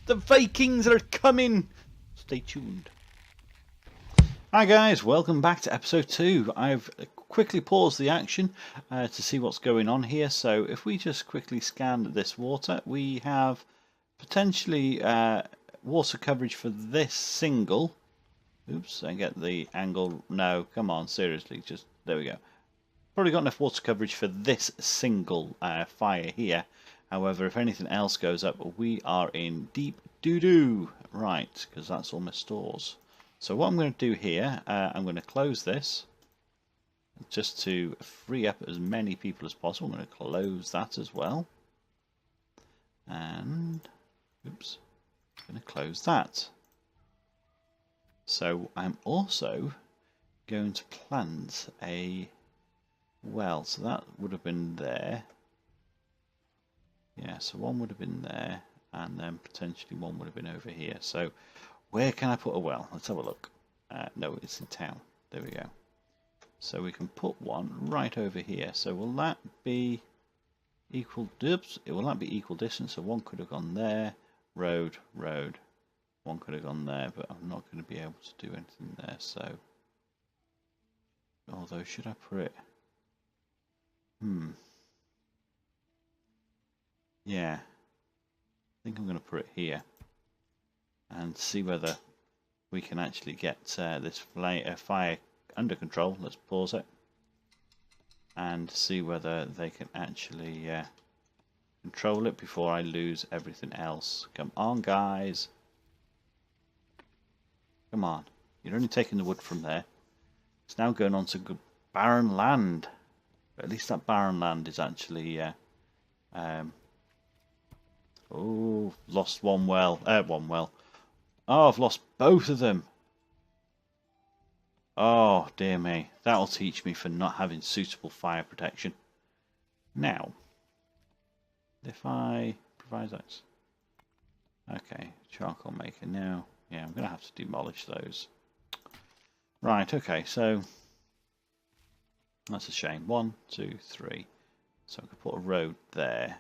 The Vikings are coming! Stay tuned. Hi guys, welcome back to episode 2. I've quickly paused the action to see what's going on here. So if we just quickly scan this water, we have potentially water coverage for this single. Oops, I get the angle. No, come on, seriously, just there we go. Probably got enough water coverage for this single fire here. However, if anything else goes up, we are in deep doo-doo. Right, because that's all my stores. So what I'm going to do here, I'm going to close this just to free up as many people as possible. I'm going to close that as well. And, oops, I'm going to close that. So I'm also going to plant a well, so that would have been there. Yeah, so one would have been there, and then potentially one would have been over here. So where can I put a well? Let's have a look. No, it's in town. There we go. So we can put one right over here. So will that be equal? Oops, will that be equal distance? So one could have gone there. Road, road. One could have gone there, but I'm not going to be able to do anything there. So, although should I put it? Yeah, I think I'm going to put it here and see whether we can actually get this fire under control. Let's pause it and see whether they can actually control it before I lose everything else. Come on, guys. Come on. You're only taking the wood from there. It's now going on to good barren land. But at least that barren land is actually... oh, lost one well. One well. Oh, I've lost both of them. Oh, dear me. That'll teach me for not having suitable fire protection. Now, if I provide those. Okay, charcoal maker now. Yeah, I'm going to have to demolish those. Right, okay, so that's a shame. 1, 2, 3. So I could put a road there,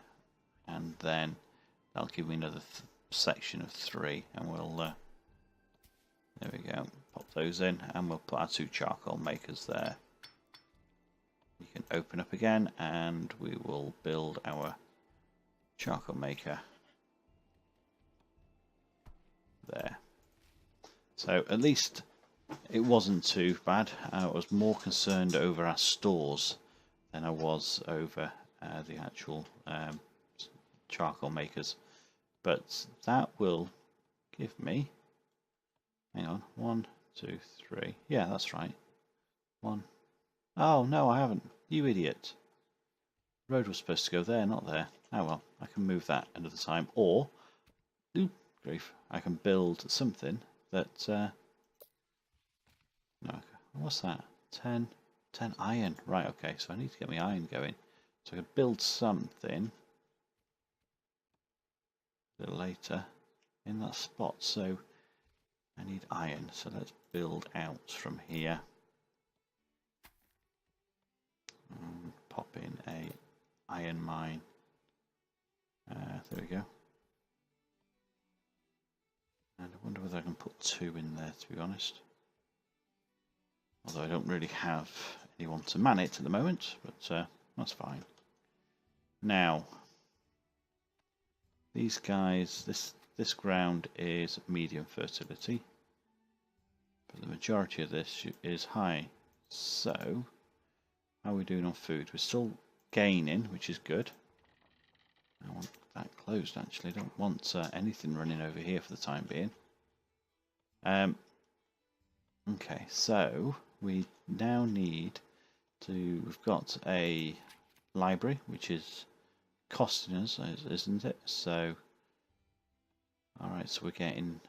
and then that'll give me another section of 3, and we'll there we go, pop those in, and we'll put our 2 charcoal makers there. You can open up again, and we will build our charcoal maker there. So at least it wasn't too bad. I was more concerned over our stores than I was over the actual charcoal makers. But that will give me, hang on, 1, 2, 3. Yeah, that's right. 1. Oh, no, I haven't. You idiot. The road was supposed to go there, not there. Oh well, I can move that another time. Or, ooh, grief, I can build something that... no, what's that? 10 iron. Right, okay, so I need to get my iron going. So I can build something a little later in that spot. So I need iron. So let's build out from here. And pop in a iron mine. There we go. And I wonder whether I can put 2 in there, to be honest. Although I don't really have anyone to man it at the moment, but that's fine. Now, these guys, this ground is medium fertility, but the majority of this is high. So, how are we doing on food? We're still gaining, which is good. I want that closed actually. I don't want anything running over here for the time being. Okay, so we now need to, we've got a library which is costing us, isn't it? So, alright, so we're getting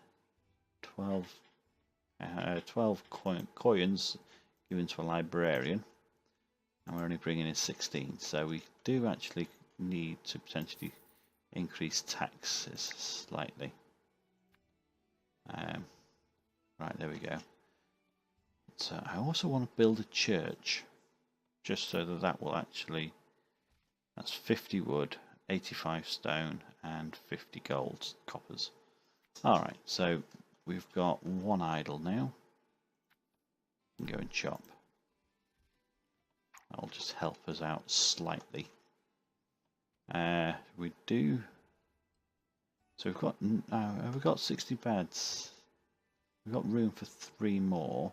12 coins given to a librarian, and we're only bringing in 16, so we do actually need to potentially increase taxes slightly. Right, there we go. So I also want to build a church, just so that will actually, that's 50 wood, 85 stone, and 50 gold coppers. Alright, so we've got one idle now. We can go and chop. That'll just help us out slightly. We do. So we've got 60 beds. We've got room for 3 more.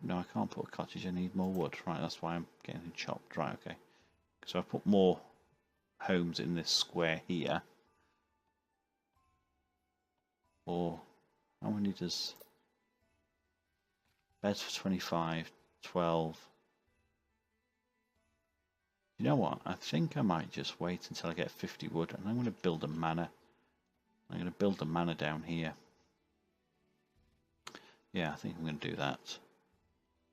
No, I can't put a cottage. I need more wood. Right, that's why I'm getting it chopped. Right, okay. So I put more homes in this square here. Or how many does beds for 25, 12. You know what? I think I might just wait until I get 50 wood, and I'm going to build a manor. I'm going to build a manor down here. Yeah, I think I'm going to do that.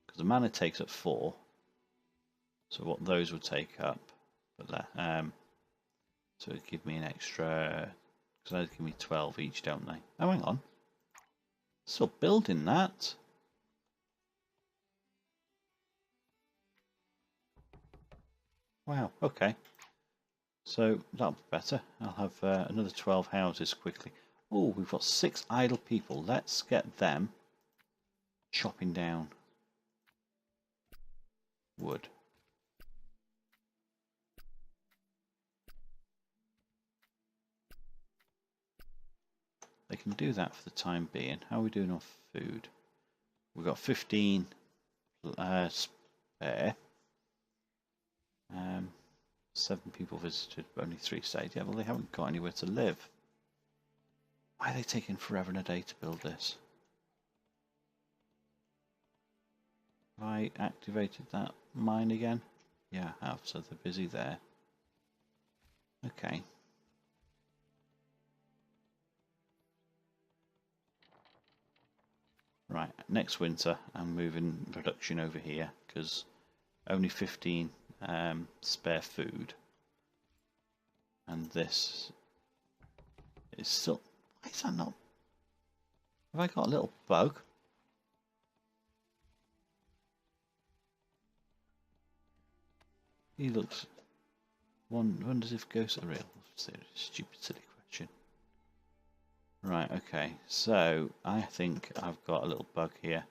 Because the manor takes up 4. So what those would take up, but that, so it'd give me an extra, because they'd give me 12 each, don't they? Oh, hang on. Still building that. Wow, okay. So that'll be better. I'll have another 12 houses quickly. Oh, we've got 6 idle people. Let's get them chopping down wood. They can do that for the time being. How are we doing on food? We've got 15 spare. 7 people visited, but only 3 stayed. Yeah, well, they haven't got anywhere to live. Why are they taking forever and a day to build this? Have I activated that mine again? Yeah, I have, so they're busy there. Okay. Right, next winter I'm moving production over here because only 15 spare food. And this is still... Why is that not... Have I got a little bug? He looks... wonders if ghosts are real. Stupid, silly question. Right, okay. So, I think I've got a little bug here.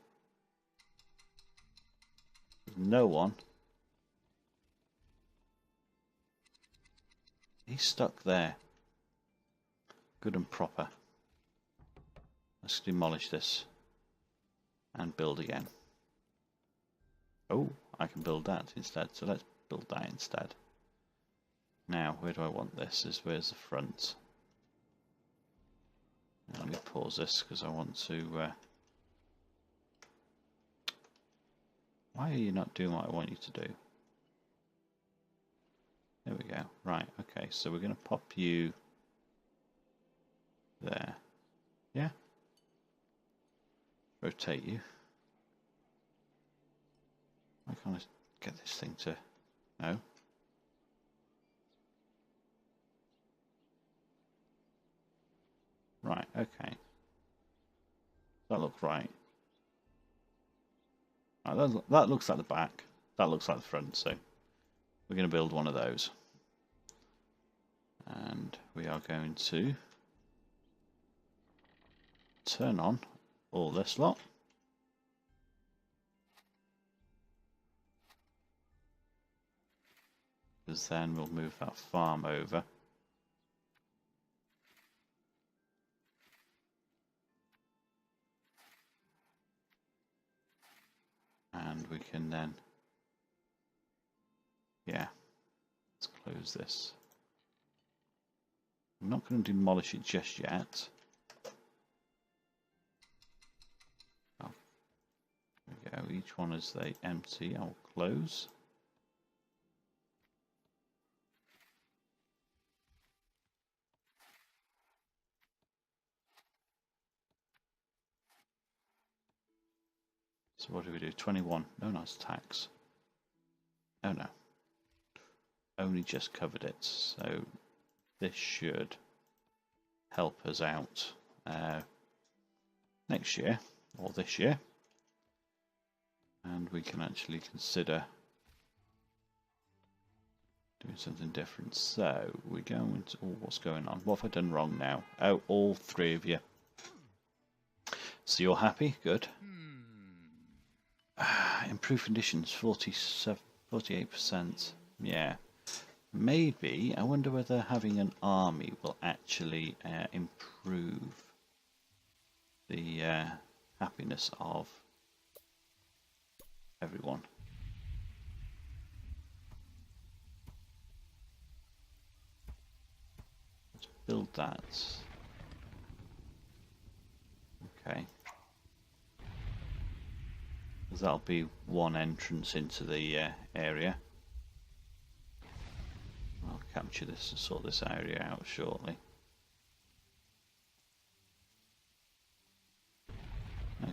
There's no one. He's stuck there. Good and proper. Let's demolish this. And build again. Oh, I can build that instead. So let's build that instead. Now, where do I want this? Where's the front? Let me pause this because I want to... Why are you not doing what I want you to do? There we go. Right, okay, so we're going to pop you there. Yeah? Rotate you. Why can't I get this thing to... No? Right, okay. That looks right. Right, that looks like the back. That looks like the front, so we're going to build one of those. And we are going to turn on all this lot. Because then we'll move that farm over. And we can then, yeah, let's close this. I'm not going to demolish it just yet. Oh, there we go. Each one as they empty, I'll close. So what do we do? 21. No, that's tax. Oh no. Only just covered it. So this should help us out next year or this year. And we can actually consider Doing something different. So we're going to. Oh, what's going on? What have I done wrong now? Oh, all three of you. So you're happy? Good. Improved conditions, 48%. Yeah. Maybe. I wonder whether having an army will actually improve the happiness of everyone. Let's build that. Okay. Because that'll be one entrance into the area. I'll capture this and sort this area out shortly.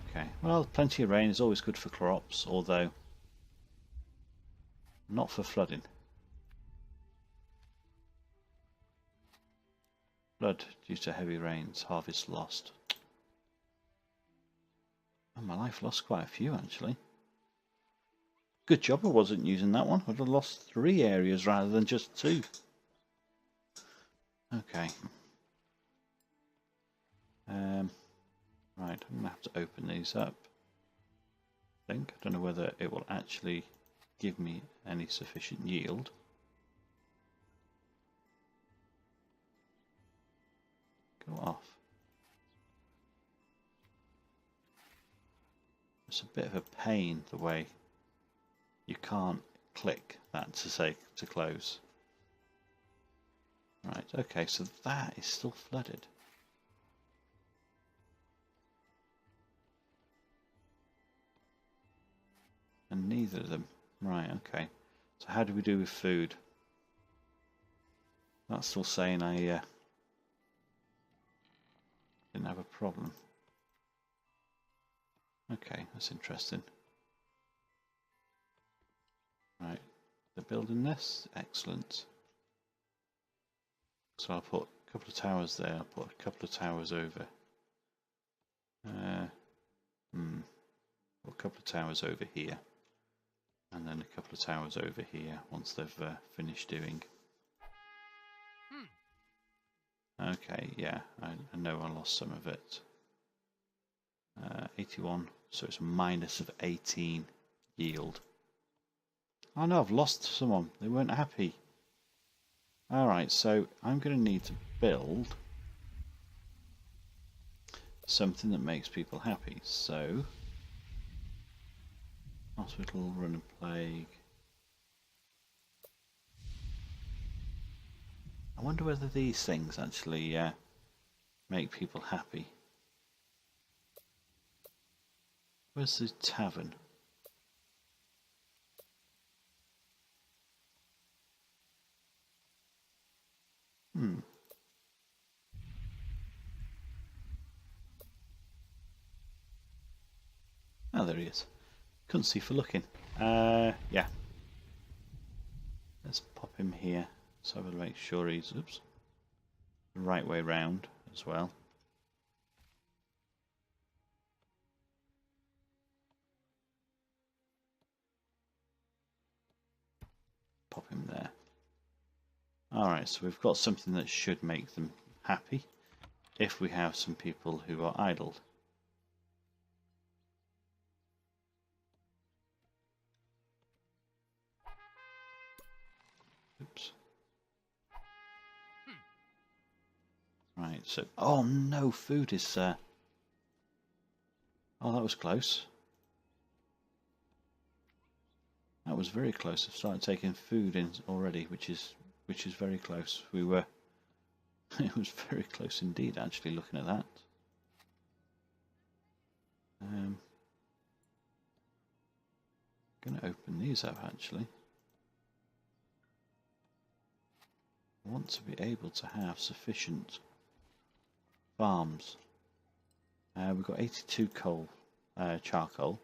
Okay, well, plenty of rain is always good for crops, although not for flooding. Flood due to heavy rains, harvest lost. Oh, my life lost quite a few actually. Good job I wasn't using that one. I'd have lost 3 areas rather than just 2. Okay. Right, I'm going to have to open these up. I don't know whether it will actually give me any sufficient yield. Go off. It's a bit of a pain the way you can't click that to say to close. Right, okay, so that is still flooded. And neither of them. Right, okay. So how do we do with food? That's still saying I didn't have a problem. Okay, that's interesting. Right, they're building this. Excellent. So I'll put a couple of towers there. I'll put a couple of towers over. Put a couple of towers over here. And then a couple of towers over here once they've finished doing. Okay, yeah, I know I lost some of it. 81, so it's a minus of 18 yield. Oh no, I've lost someone. They weren't happy. Alright, so I'm going to need to build something that makes people happy. So, hospital, run a plague. I wonder whether these things actually make people happy. Where's the tavern? Oh, there he is. Couldn't see for looking. Yeah. Let's pop him here. So I will make sure he's the right way round as well. Pop him there. Alright, so we've got something that should make them happy if we have some people who are idled. Oops. Right, so... Oh no, food is... Oh, that was close. That was very close. I've started taking food in already, which is very close. We were... It was very close indeed, actually, looking at that. I'm going to open these up, actually. I want to be able to have sufficient farms. We've got 82 charcoal.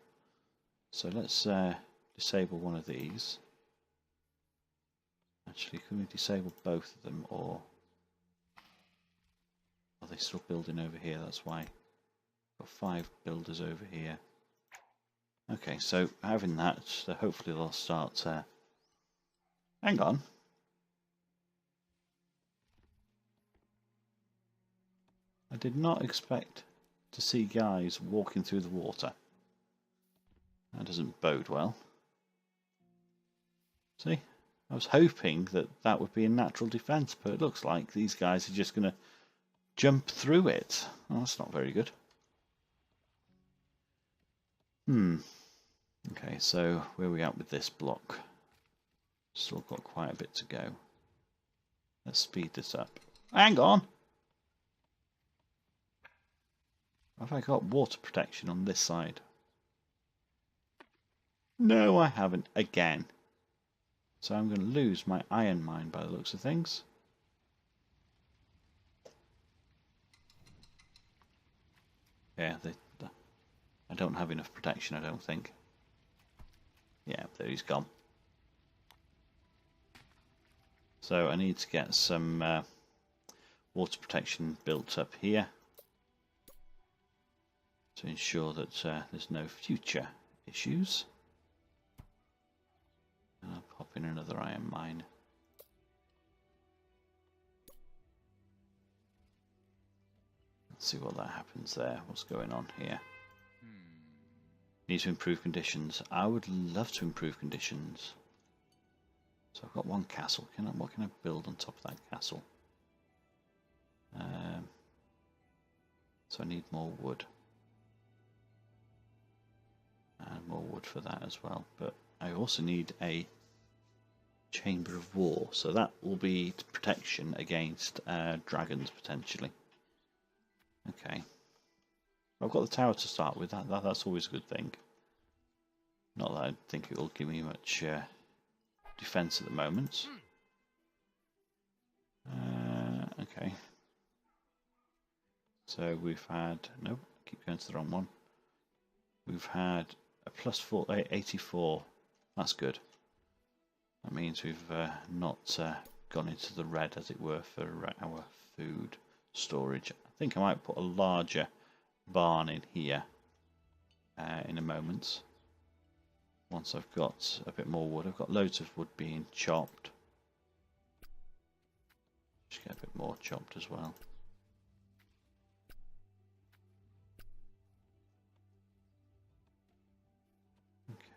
So let's disable one of these. Actually, can we disable both of them, or are they still building over here? That's why. Got 5 builders over here. Okay, so having that, so hopefully they'll start... Hang on. I did not expect to see guys walking through the water. That doesn't bode well. See? I was hoping that that would be a natural defence, but it looks like these guys are just going to jump through it. Oh, that's not very good. Okay, so where are we at with this block? Still got quite a bit to go. Let's speed this up. Hang on! Have I got water protection on this side? No, I haven't. Again. So I'm going to lose my iron mine by the looks of things. Yeah, I don't have enough protection, I don't think. Yeah, there he's gone. So I need to get some water protection built up here to ensure that there's no future issues. And I'll pop in another iron mine. Let's see what that happens there. What's going on here? Need to improve conditions. I would love to improve conditions. So I've got one castle. What can I build on top of that castle? So I need more wood. And more wood for that as well. But I also need a chamber of war. So that will be protection against dragons potentially. Okay. I've got the tower to start with. That's always a good thing. Not that I think it will give me much defense at the moment. Okay. So we've had... Nope, keep going to the wrong one. We've had a plus 84. That's good. That means we've not gone into the red, as it were, for our food storage. I think I might put a larger barn in here in a moment. Once I've got a bit more wood. I've got loads of wood being chopped. Just get a bit more chopped as well.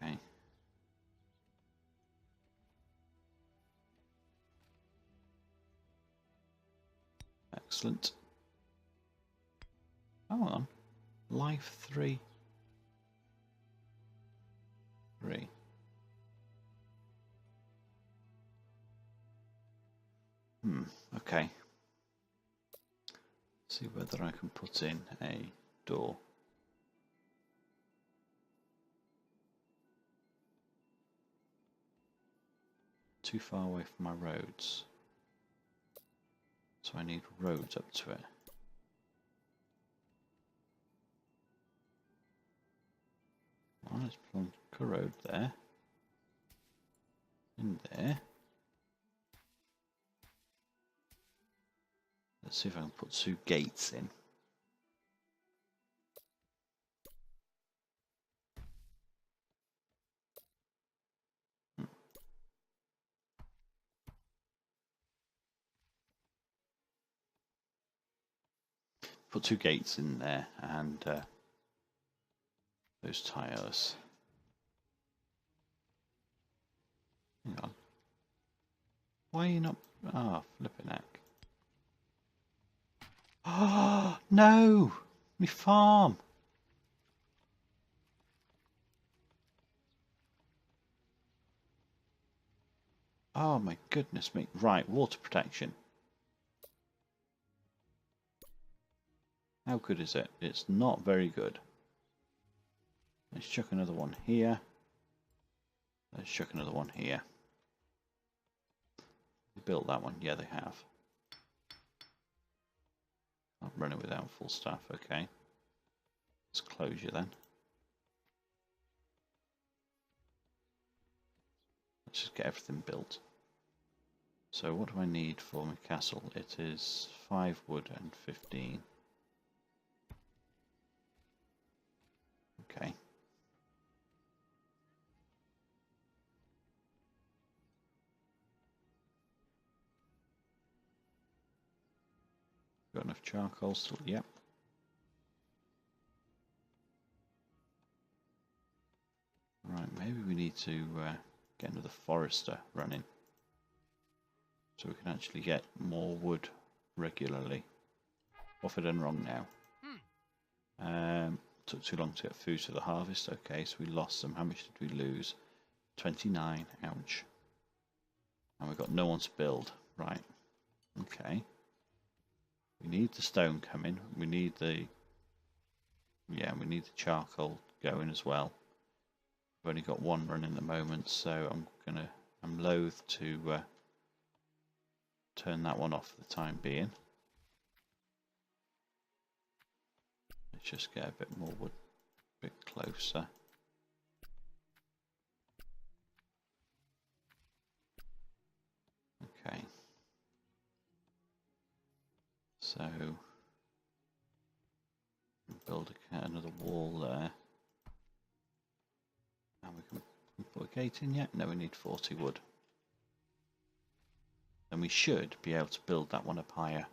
Okay. Excellent. Oh, hold on. Life 3. Okay. See whether I can put in a door. Too far away from my roads. So I need roads up to it. Well, let's plonk a road there. In there. Let's see if I can put 2 gates in. Put 2 gates in there and those tiles. Hang on. Why are you not... Ah, flipping heck. Oh, no! Me farm! Oh my goodness me. Right, water protection. How good is it? It's not very good. Let's chuck another one here. Let's chuck another one here. They built that one. Yeah, they have. I'm running without full staff. Okay. Let's close you then. Let's just get everything built. So what do I need for my castle? It is 5 wood and 15. Okay. Got enough charcoal still? Yep. Right, maybe we need to get another forester running, so we can actually get more wood regularly. What have I done wrong now? Took too long to get food for the harvest. Okay, so we lost some. How much did we lose? 29. Ouch. And we've got no one to build. Right. Okay. We need the stone coming. We need the... Yeah, we need the charcoal going as well. We've only got one running at the moment, so I'm loath to turn that one off for the time being. Let's just get a bit more wood, a bit closer. Okay. So build another wall there. And we can put a gate in yet? No, we need 40 wood. And we should be able to build that one up higher.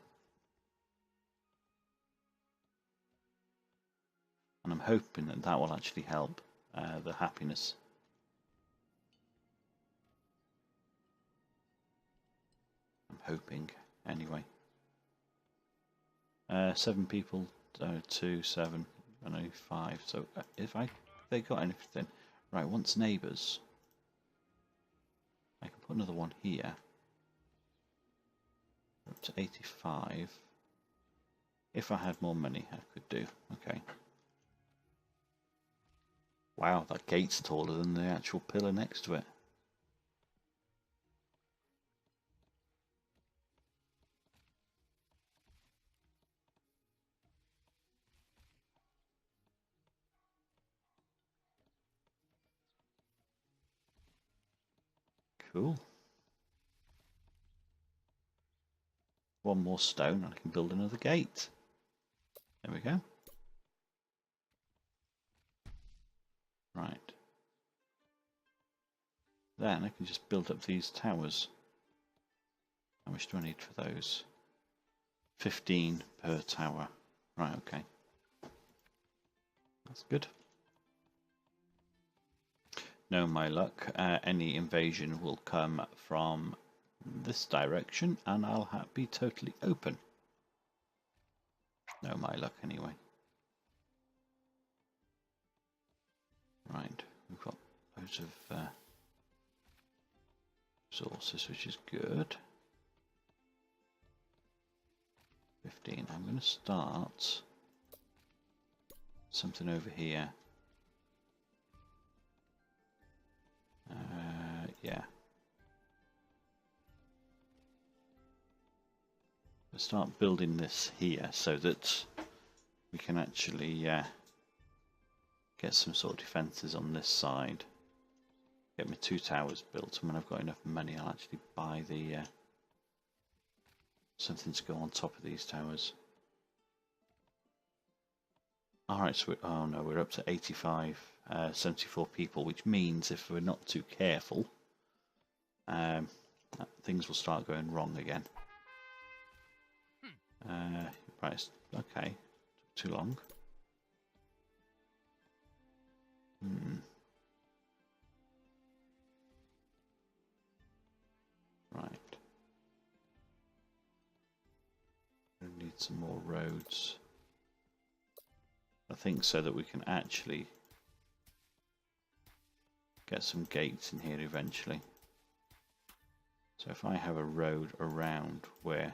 And I'm hoping that that will actually help the happiness. I'm hoping, anyway. 7 people, 2, 7, and only 5. So if they got anything, right? Once neighbours, I can put another one here. Up to 85. If I had more money, I could do. Okay. Wow, that gate's taller than the actual pillar next to it. Cool. One more stone and I can build another gate. There we go. Right. Then I can just build up these towers. How much do I need for those? 15 per tower. Right, okay. That's good. No, my luck. Any invasion will come from this direction and I'll be totally open. No, my luck anyway. Right, we've got loads of resources, which is good. 15. I'm going to start something over here. Yeah. I'll start building this here so that we can actually get some sort of defences on this side. Get my 2 towers built, and when I've got enough money I'll actually buy the something to go on top of these towers. Alright, so oh no, we're up to 85, 74 people, which means if we're not too careful, things will start going wrong again. Right, okay, took too long. Right. We need some more roads. I think so that we can actually get some gates in here eventually. So if I have a road around where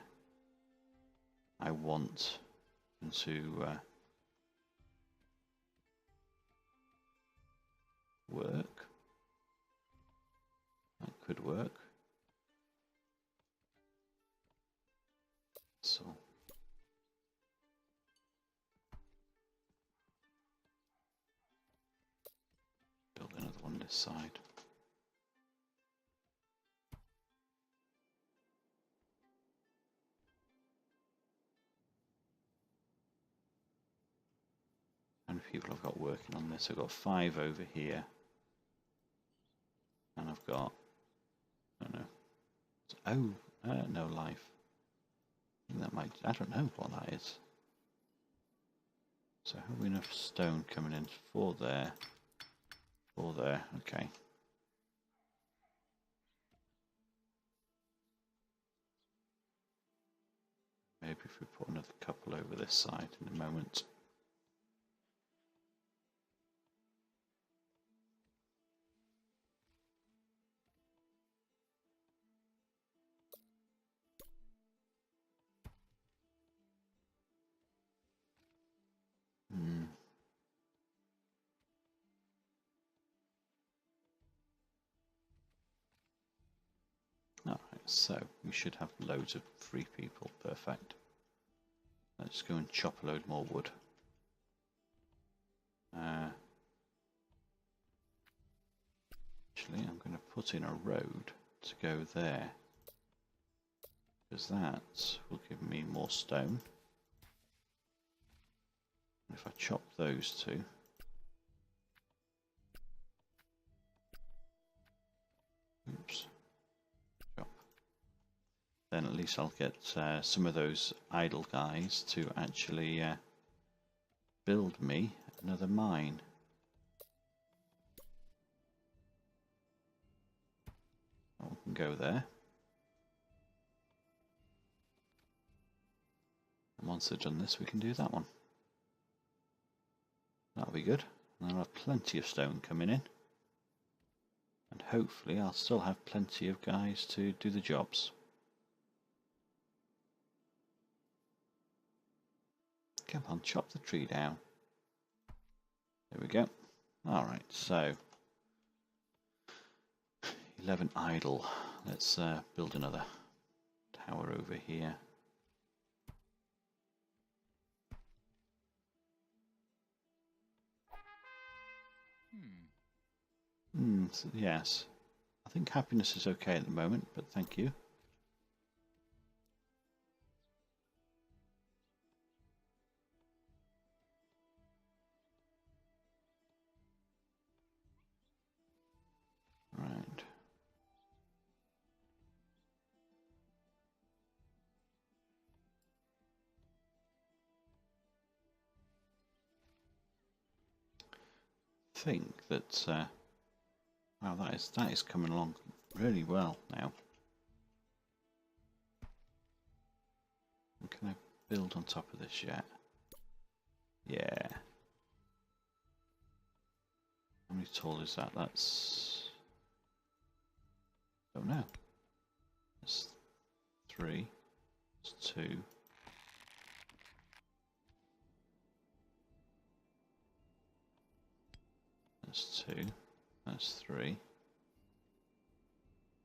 I want to work, that could work. So build another one this side. How many people I've got working on this? I've got 5 over here, and I've got, I don't know, no life. think that might, I don't know what that is. So have we enough stone coming in? 4 there, 4 there, okay. Maybe if we put another couple over this side in a moment. Alright, so we should have loads of free people. Perfect. Let's go and chop a load more wood. Actually, I'm going to put in a road to go there, because that will give me more stone. If I chop those two, oops, chop, then at least I'll get some of those idle guys to actually build me another mine. Oh, we can go there. And once they've done this, we can do that one. That'll be good. And I'll have plenty of stone coming in. And hopefully I'll still have plenty of guys to do the jobs. Come on, chop the tree down. There we go. Alright, so 11 idle. Let's build another tower over here. So yes, I think happiness is okay at the moment, but thank you. Right. Think that wow, that is coming along really well now. Can I build on top of this yet? Yeah. How many tall is that? That's, don't know. That's 3. It's 2. That's 2. That's 3.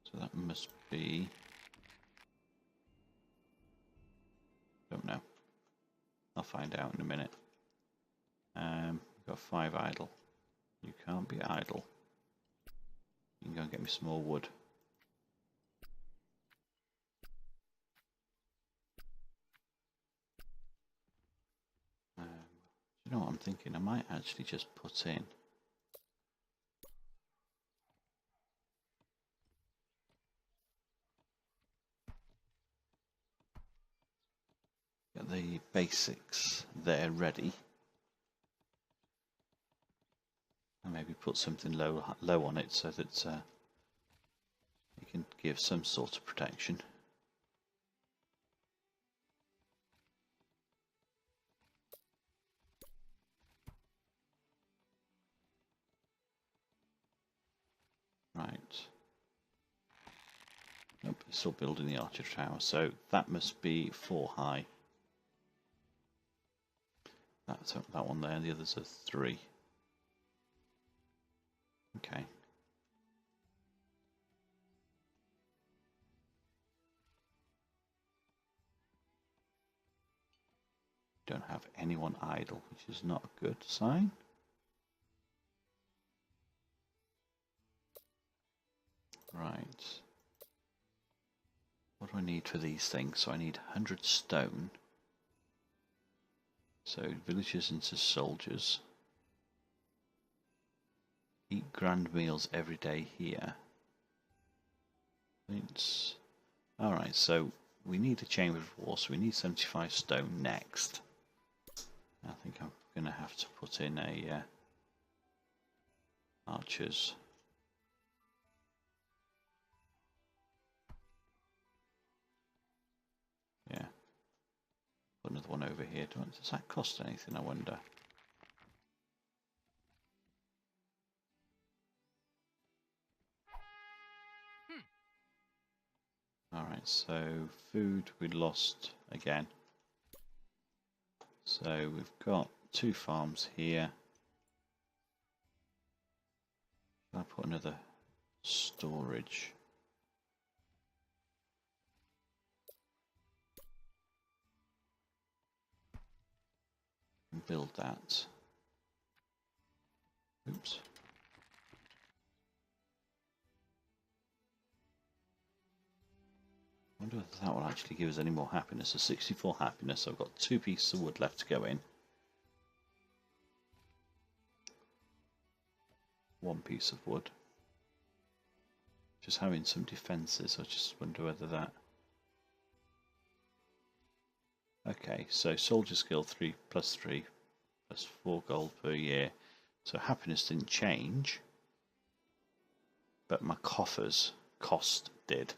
So that must be, don't know. I'll find out in a minute. We've got 5 idle. You can't be idle. You can go and get me some more wood. You know what I'm thinking? I might actually just put in get the basics there ready, and maybe put something low on it so that you can give some sort of protection. Right. Nope, it's still building the archer tower, so that must be 4 high. That's that one there, the others are 3. Okay. Don't have anyone idle, which is not a good sign. Right. What do I need for these things? So I need 100 stone. So villagers into soldiers. Eat grand meals every day here. It's alright, so we need a chamber of war, so we need 75 stone next. I think I'm going to have to put in a archers. Yeah. Put another one over here. Does that cost anything, I wonder? Alright, so food we lost again. So we've got 2 farms here. I'll put another storage. And build that. Oops. I wonder if that will actually give us any more happiness. So 64 happiness. I've got 2 pieces of wood left to go in. 1 piece of wood. Just having some defences. I just wonder whether that. Okay, so soldier skill 3 plus 3 plus 4 gold per year. So happiness didn't change, but my coffers cost did.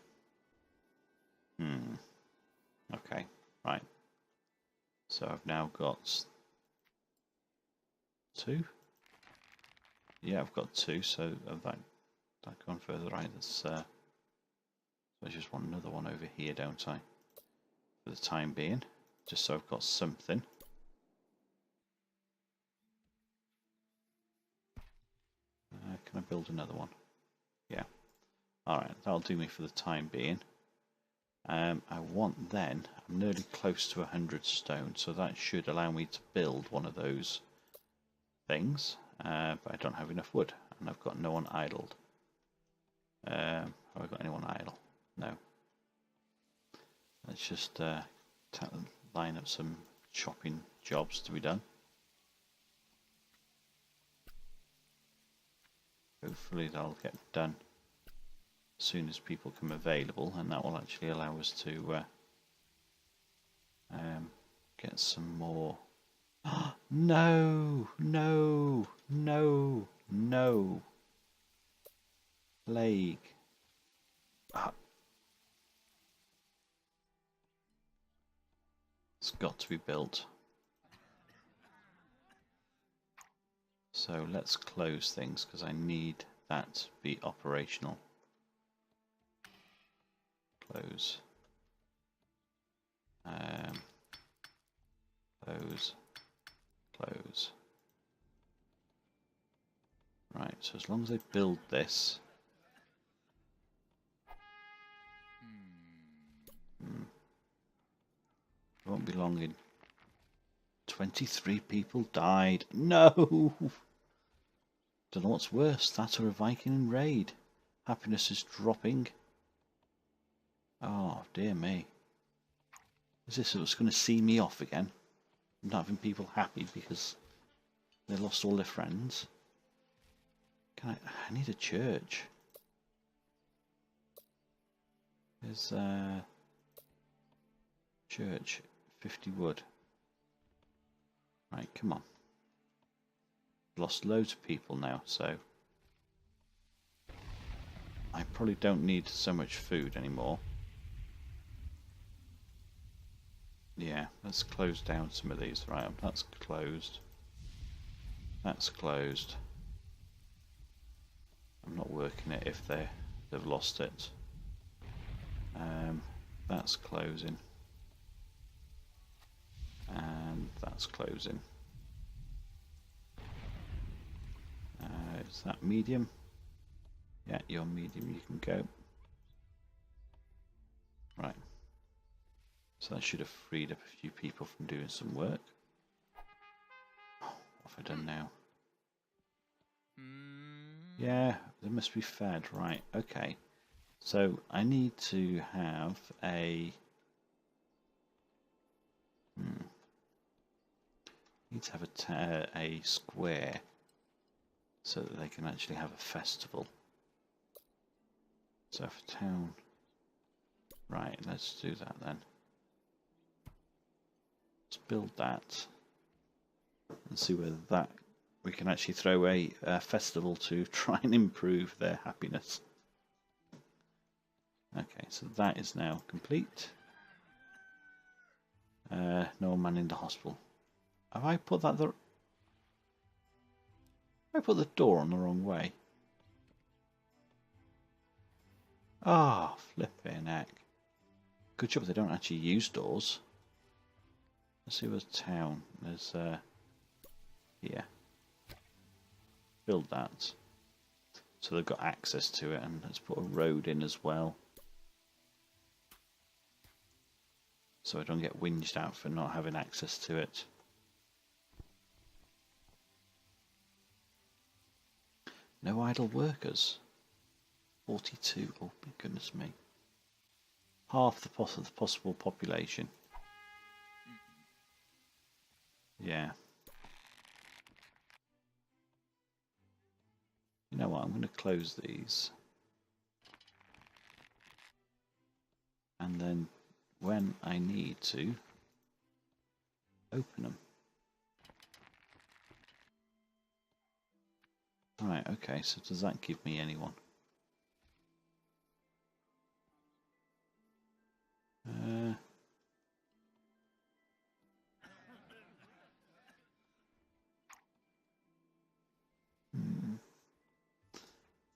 Okay, right. So I've now got 2. Yeah, I've got 2. So that gone further right. That's so I just want another one over here, don't I? For the time being, just so I've got something. Can I build another one? Yeah. Alright, that'll do me for the time being. I want then, I'm nearly close to 100 stone, so that should allow me to build one of those things, but I don't have enough wood, and I've got no one idled. Have I got anyone idle? No. Let's just line up some chopping jobs to be done. Hopefully they'll get done as soon as people come available, and that will actually allow us to get some more. No, no, no, no. Plague. It's got to be built. So let's close things because I need that to be operational. Close. Close. Close. Right, so as long as they build this. It won't be long in. 23 people died. No! Don't know what's worse, that or a Viking in raid. Happiness is dropping. Oh, dear me. Is this what's going to see me off again? Not having people happy because they lost all their friends. I need a church. There's church, 50 wood. Right, come on. Lost loads of people now, so I probably don't need so much food anymore. Yeah, let's close down some of these. Right, that's closed. That's closed. I'm not working it if they've lost it. That's closing. And that's closing. Is that medium? Yeah, you're medium, you can go. Right. So that should have freed up a few people from doing some work. What have I done now? Yeah, they must be fed. Right, okay. So I need to have a... need to have a square so that they can actually have a festival. So for town, Right, let's do that then. Let's build that and see whether that we can actually throw a festival to try and improve their happiness. Okay, so that is now complete. No man in the hospital. Have I put that I put the door on the wrong way? Ah, oh, flipping heck. Good job they don't actually use doors. Let's see where's town. There's here. Build that. So they've got access to it, and let's put a road in as well. So I don't get whinged out for not having access to it. No idle workers. 42. Oh my goodness me. Half the possible population. Yeah. You know what? I'm going to close these. And then when I need to, open them. Right, okay, so does that give me anyone?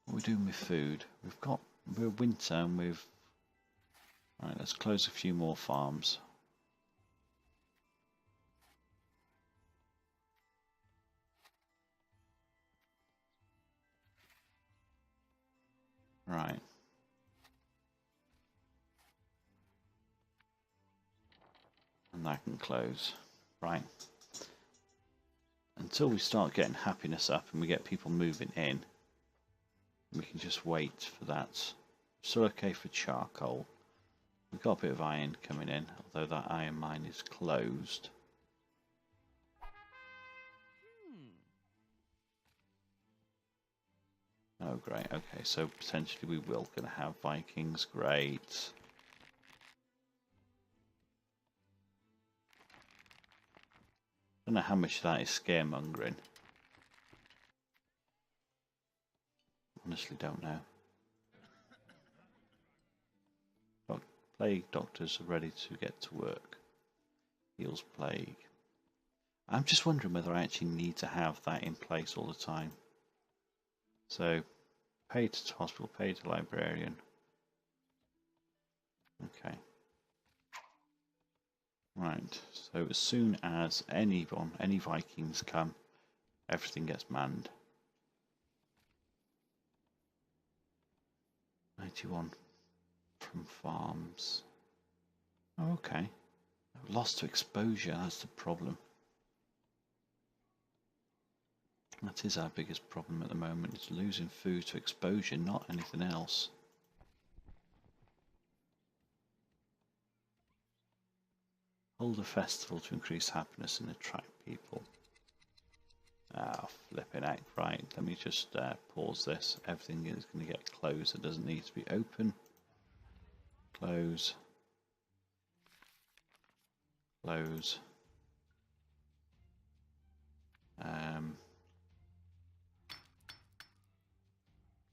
What are we doing with food? We're winter and we've... Right, let's close a few more farms. Right. And that can close. Right. Until we start getting happiness up and we get people moving in, we can just wait for that. Still okay for charcoal. We've got a bit of iron coming in, although that iron mine is closed. Oh great, okay, so potentially we will gonna have Vikings, great. Don't know how much that is scaremongering. Honestly don't know. Plague doctors are ready to get to work. Heals plague. I'm just wondering whether I actually need to have that in place all the time. So, pay to hospital, pay to librarian. Okay. Right, so as soon as any Vikings come, everything gets manned. 91 from farms. Oh, okay. Lost to exposure, that's the problem. That is our biggest problem at the moment, is losing food to exposure, not anything else. Hold a festival to increase happiness and attract people. Ah, flipping heck. Right, let me just pause this. Everything is going to get closed. It doesn't need to be open. Close. Close.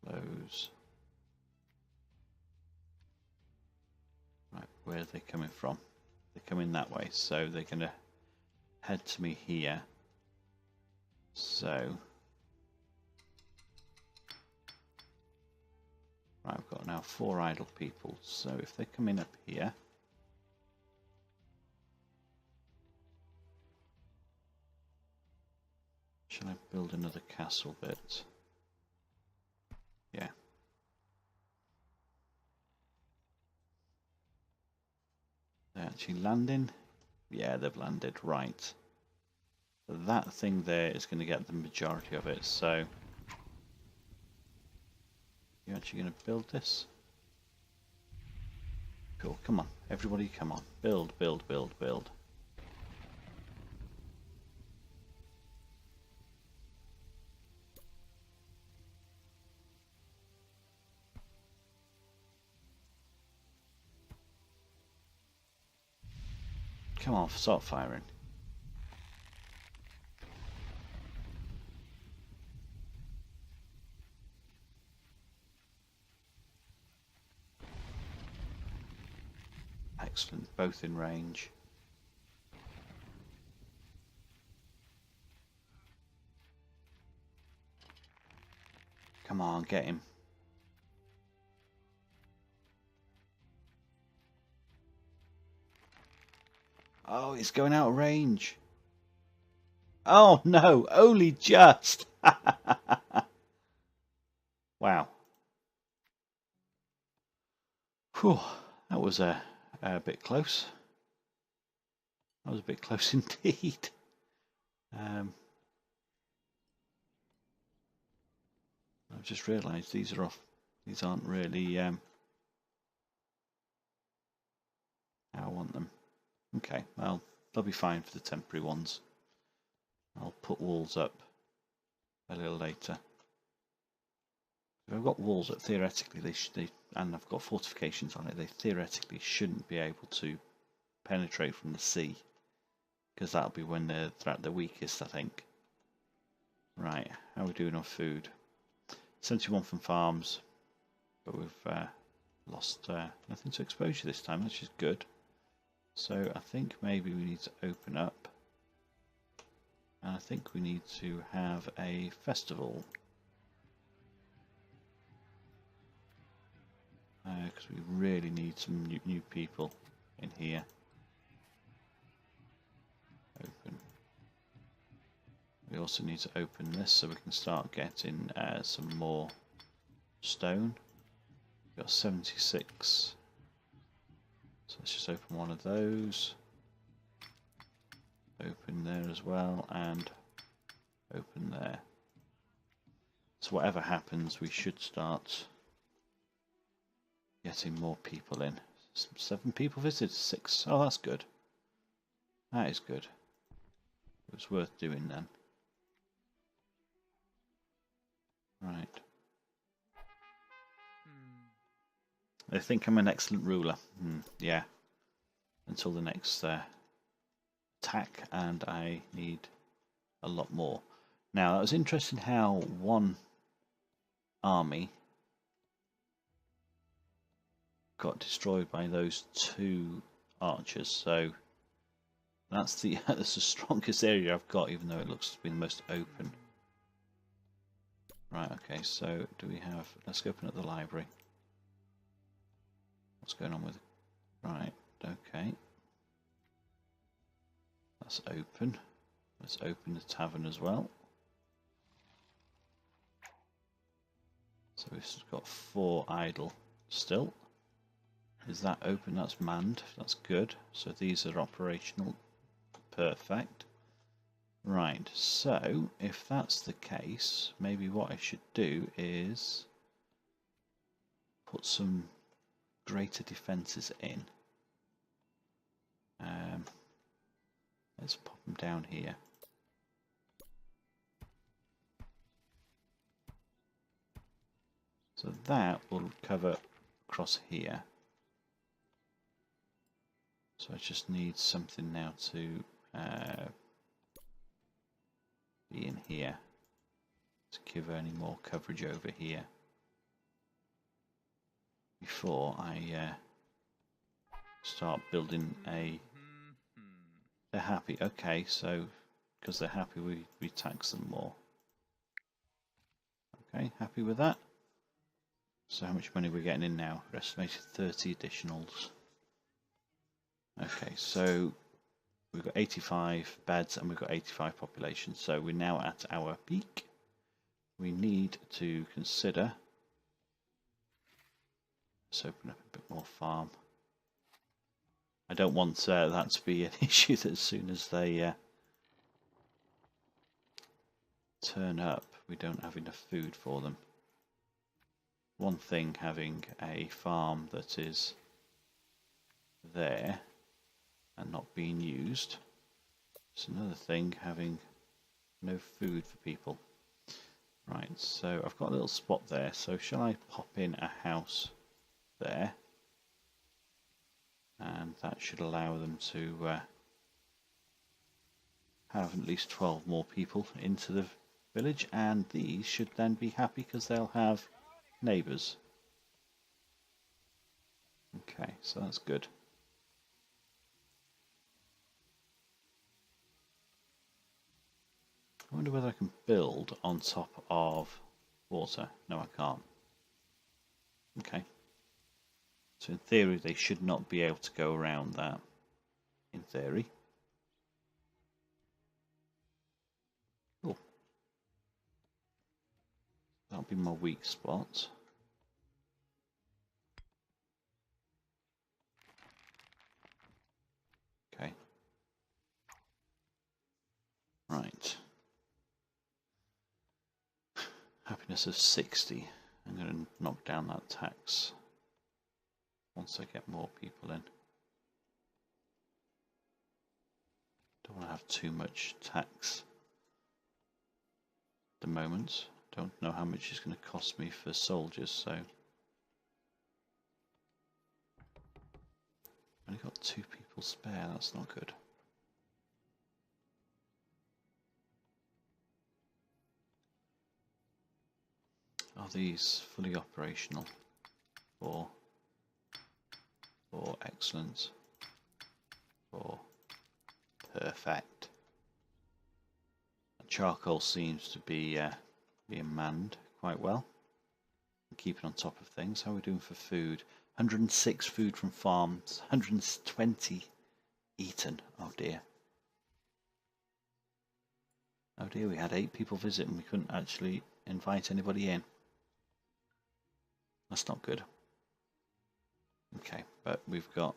Close. Right, where are they coming from? They're coming that way, so they're going to head to me here. So, right, I've got now 4 idle people, so if they come in up here, shall I build another castle bit? Yeah. They're actually landing? Yeah, they've landed, right. That thing there is going to get the majority of it, so... You're actually going to build this? Cool, come on, everybody come on. Build, build, build, build. Come on, start firing. Excellent, both in range. Come on, get him. Oh, he's going out of range. Oh no, only just. Wow. Whew, that was a bit close. That was a bit close indeed. I've just realised these are off. These aren't really how I want them. Okay, well, they'll be fine for the temporary ones. I'll put walls up a little later. If I've got walls that theoretically and I've got fortifications on it, they theoretically shouldn't be able to penetrate from the sea, because that'll be when they're at their weakest, I think. Right, how are we doing on food? 71 from farms, but we've lost nothing to exposure this time, which is good. So I think maybe we need to open up, and I think we need to have a festival, because we really need some new people in here. Open. We also need to open this so we can start getting some more stone. We've got 76. So let's just open one of those. Open there as well, and open there. So whatever happens, we should start getting more people in. 7 people visited, 6. Oh, that's good. That is good. It was worth doing then. Right. They think I'm an excellent ruler. Yeah. Until the next attack, and I need a lot more. Now, that was interesting how one army got destroyed by those 2 archers. So that's the that's the strongest area I've got, even though it looks to be the most open. Right, okay, so do we have... Let's open up the library. What's going on with... Right, okay. That's open. Let's open the tavern as well. So we've got 4 idle still. Is that open? That's manned. That's good. So these are operational. Perfect. Right, so if that's the case, maybe what I should do is put some greater defences in. Let's pop them down here. So that will cover across here. So I just need something now to be in here to give any more coverage over here before I start building a... They're happy, okay, so because they're happy we tax them more. Okay, happy with that. So how much money are we getting in now? We're estimated 30 additionals. Okay, so we've got 85 beds and we've got 85 population, so we're now at our peak. We need to consider... Let's open up a bit more farm. I don't want that to be an issue that as soon as they turn up, we don't have enough food for them. One thing having a farm that is there and not being used. It's another thing having no food for people. Right, so I've got a little spot there, so shall I pop in a house there? And that should allow them to have at least 12 more people into the village, and these should then be happy because they'll have neighbours. Okay, so that's good. I wonder whether I can build on top of water. No, I can't. Okay. So in theory they should not be able to go around that. In theory. Cool. That'll be my weak spot. Okay. Right. Happiness of 60. I'm going to knock down that tax once I get more people in. Don't want to have too much tax at the moment. Don't know how much it's going to cost me for soldiers, so only got 2 people spare. That's not good. Are these fully operational? Or excellent? Or perfect? Charcoal seems to be being manned quite well. Keeping on top of things. How are we doing for food? 106 food from farms, 120 eaten. Oh dear. Oh dear, we had 8 people visit and we couldn't actually invite anybody in. That's not good. Okay, but we've got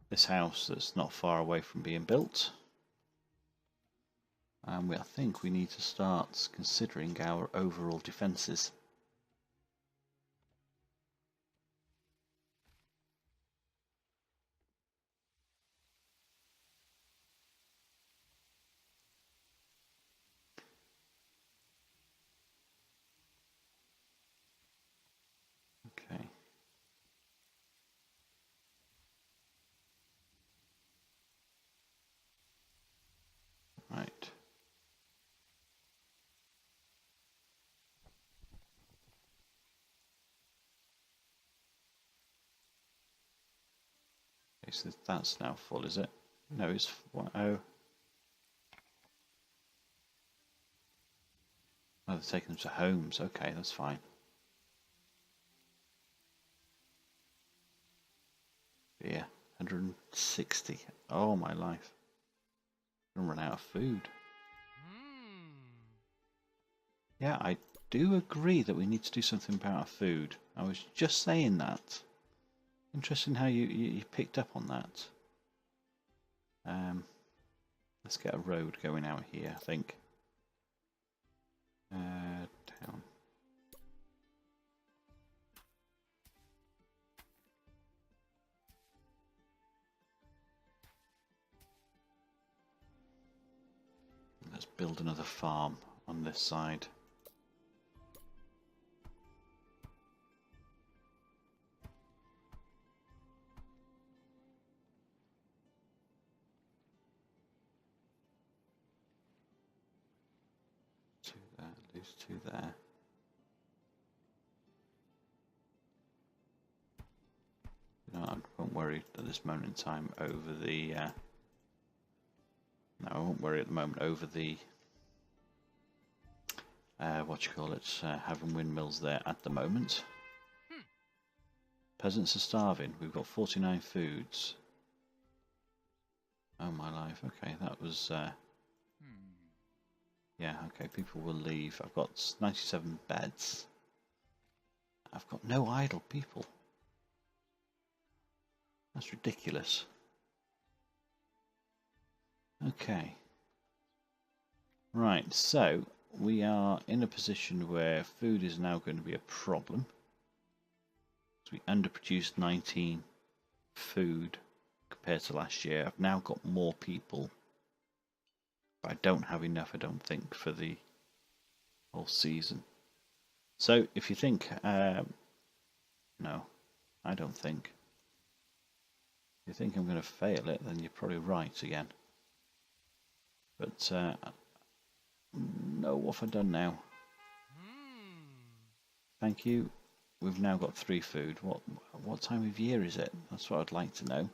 this house that's not far away from being built. And I think we need to start considering our overall defences. Okay. Right. Okay, so that's now full, is it? No, it's oh. Oh, they're taking them to homes. Okay, that's fine. Yeah, 160. Oh my life. I'm gonna run out of food. Yeah, I do agree that we need to do something about our food. I was just saying that. Interesting how you picked up on that. Let's get a road going out here, I think. Town. Let's build another farm on this side. Two there, lose 2 there. No, I won't worry at this moment in time over the. No, I won't worry at the moment over the. What you call it? Having windmills there at the moment. Peasants are starving. We've got 49 foods. Oh my life. Okay, that was. Yeah. Okay, people will leave. I've got 97 beds. I've got no idle people. That's ridiculous. Okay. Right, so we are in a position where food is now going to be a problem. So we underproduced 19 food compared to last year. I've now got more people. But I don't have enough, I don't think, for the whole season. So if you think... no, I don't think. If you think I'm going to fail it, then you're probably right again. But no, what have I done now? Thank you. We've now got 3 food. What time of year is it? That's what I'd like to know.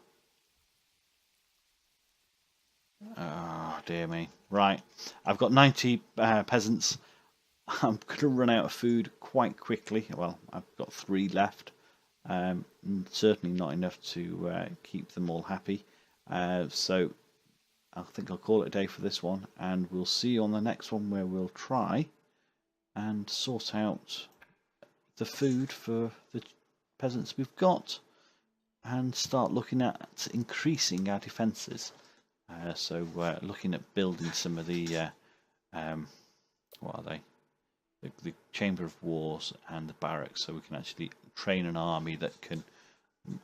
Oh, dear me. Right. I've got 90 peasants. I'm going to run out of food quite quickly. Well, I've got 3 left. Certainly not enough to keep them all happy. So I think I'll call it a day for this one. And we'll see you on the next one where we'll try and sort out the food for the peasants we've got and start looking at increasing our defences. So looking at building some of the what are they? The Chamber of Wars and the barracks, so we can actually train an army that can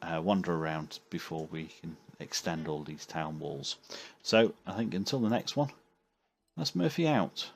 wander around before we can extend all these town walls. So I think until the next one, that's Murphy out.